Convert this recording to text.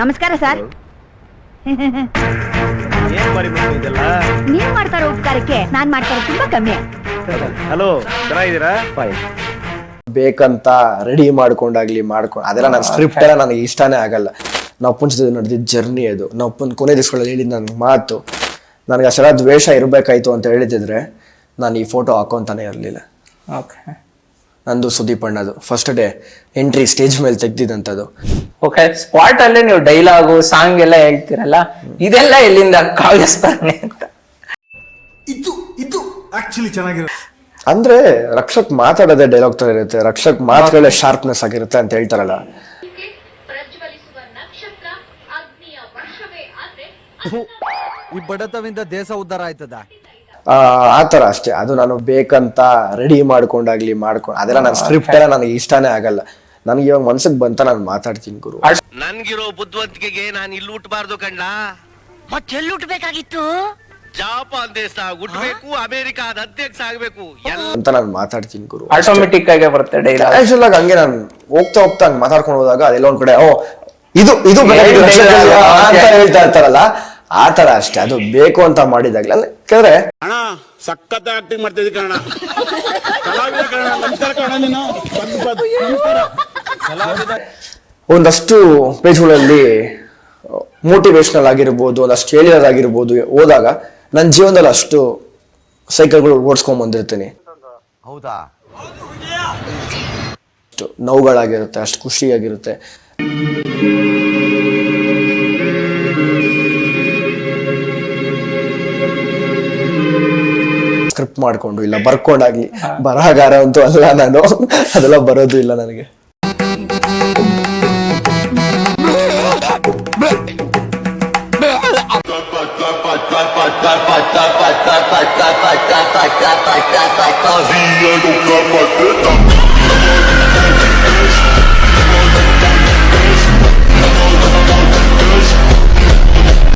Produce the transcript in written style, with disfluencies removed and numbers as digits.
ನಮಸ್ಕಾರ ಸರ್. ನೀವ್ ಮಾಡ್ತಾರೋ ಉಪಕಾರಕ್ಕೆ ನಾನ್ ಮಾಡ್ತಾರೋ ತುಂಬಾ ಕಮ್ಮಿ. ಹಲೋ, ಚೆನ್ನಾಗಿದ್ದೀರಾ? ಬೇಕಂತ ರೆಡಿ ಮಾಡ್ಕೊಂಡಾಗ್ಲಿ ಅದೆಲ್ಲ ನನ್ನ ಸ್ಕ್ರಿಪ್ಟ್ ಎಲ್ಲ ನನಗೆ ಇಷ್ಟನೇ ಆಗಲ್ಲ. ನಾವು ಅಪ್ಪನ ಜೊತೆ ನಡೆದಿದ್ದ ಜರ್ನಿ ಅದು. ನಾವು ಅಪ್ಪನ ಕೊನೆ ದಿವಸಗಳಲ್ಲಿ ಹೇಳಿದ ನನ್ನ ಮಾತು ನನಗೆ ಅಷ್ಟೆಲ್ಲ ದ್ವೇಷ ಇರಬೇಕಾಯ್ತು ಅಂತ ಹೇಳಿದ್ರೆ ನಾನು ಈ ಫೋಟೋ ಹಾಕೋಂತಾನೆ ಇರಲಿಲ್ಲ. ನಂದು ಸುದೀಪ್ ಅಣ್ಣದು ಫಸ್ಟ್ ಡೇ ಎಂಟ್ರಿ ಸ್ಟೇಜ್ ಮೇಲೆ ತೆಗ್ದಿದ್ದಂಥದ್ದು. ಓಕೆ, ಸ್ಪಾಟ್ ಅಲ್ಲೇ ನೀವು ಡೈಲಾಗು ಸಾಂಗ್ ಎಲ್ಲ ಹೇಳ್ತಿರಲ್ಲ, ಇದೆಲ್ಲ ಎಲ್ಲಿಂದ ಕಾವ್ಯ ಸ್ಮರಣೆ ಅಂತ? ಇದು ಆಕ್ಚುಲಿ ಚೆನ್ನಾಗಿರುತ್ತೆ. ಅಂದ್ರೆ ರಕ್ಷಕ್ ಮಾತಾಡೋದೇ ಡೈಲಾಗ್ ತರ ಇರುತ್ತೆ, ರಕ್ಷಕ್ ಮಾತುಗಳೇ ಶಾರ್ಪ್ನೆಸ್ ಆಗಿರುತ್ತೆ ಅಂತ ಹೇಳ್ತಾರಲ್ಲ. ಈ ಬಡತವಿಂದ ದೇಶ ಉದ್ಧಾರ ಆಯ್ತದ ಆತರ ಅಷ್ಟೇ. ಅದು ನಾನು ಬೇಕಂತ ರೆಡಿ ಮಾಡ್ಕೊಂಡಾಗ್ಲಿ ಅದೆಲ್ಲ ನನ್ನ ಸ್ಕ್ರಿಪ್ಟ್ ಎಲ್ಲ ನನಗೆ ಇಷ್ಟನೇ ಆಗಲ್ಲ. ನನಗೆ ಇವಾಗ ಮನ್ಸಿಗೆ ಬಂತ ನಾನು ಮಾತಾಡ್ತೀನಿ ಗುರು. ನನ್ಗಿರೋ ಬುದ್ಧಿವಂತಿಕೆಗೆ ನಾನು ಇಲ್ಲಿ ಹುಟ್ಟಬಾರ್ದು ಕಣ್ಣ. ಮತ್ತೆಲ್ಲಿ ಹುಟ್ಟಬೇಕಾಗಿತ್ತು? ಜಾಪಾನ್ ದೇಶ ಹುಟ್ಟಬೇಕು, ಅಮೆರಿಕಾದ ಅಧ್ಯಕ್ಷ ಆಗ್ಬೇಕು ಅಂತ ನಾನು ಮಾತಾಡ್ತೀನಿ ಗುರು. ಆಟೋಮೆಟಿಕ್ ಆಗಿ ಬರುತ್ತೆ ಡೈಲಾಗ್. ಆಕ್ಚುಲ್ ಆಗಿ ಹಂಗೆ ನಾನು ಹೋಗ್ತಾ ಹಂಗೆ ಮಾತಾಡ್ಕೊಂಡು ಹೋದಾಗ ಅದೆಲ್ಲ ಒಂದ್ ಕಡೆ ಇದು ಅಂತ ಹೇಳ್ತಾ ಇರ್ತಾರಲ್ಲ, ಆ ತರ ಅಷ್ಟೇ. ಅದು ಬೇಕು ಅಂತ ಮಾಡಿದಾಗ್ಲ ಕೇಳಿದ್ರೆ ಅಣ್ಣ ಸಖತ್ ಆಕ್ಟಿಂಗ್ ಮಾಡ್ತಿದ್ದಿ ಕಣ, ಒಂದಷ್ಟು ಪೇಜ್ಗಳಲ್ಲಿ ಮೋಟಿವೇಶನಲ್ ಆಗಿರ್ಬೋದು, ಒಂದಷ್ಟು ಹೇಳಿರೋದು ಆಗಿರ್ಬೋದು ಓದಾಗ ನನ್ನ ಜೀವನದಲ್ಲಿ ಅಷ್ಟು ಸೈಕಲ್ಗಳು ಓಡಿಸ್ಕೊಂಡ್ ಬಂದಿರ್ತೀನಿ. ಹೌದಾ? ಅಷ್ಟು ನೋವುಗಳಾಗಿರುತ್ತೆ, ಅಷ್ಟು ಖುಷಿಯಾಗಿರುತ್ತೆ. ಸ್ಕ್ರಿಪ್ಟ್ ಮಾಡ್ಕೊಂಡು ಇಲ್ಲ ಬರ್ಕೊಂಡಾಗ್ಲಿ, ಬರಹಗಾರ ಅಂತೂ ಅಲ್ಲ ನಾನು, ಅದೆಲ್ಲ ಬರೋದು ಇಲ್ಲ ನನಗೆ. Pata,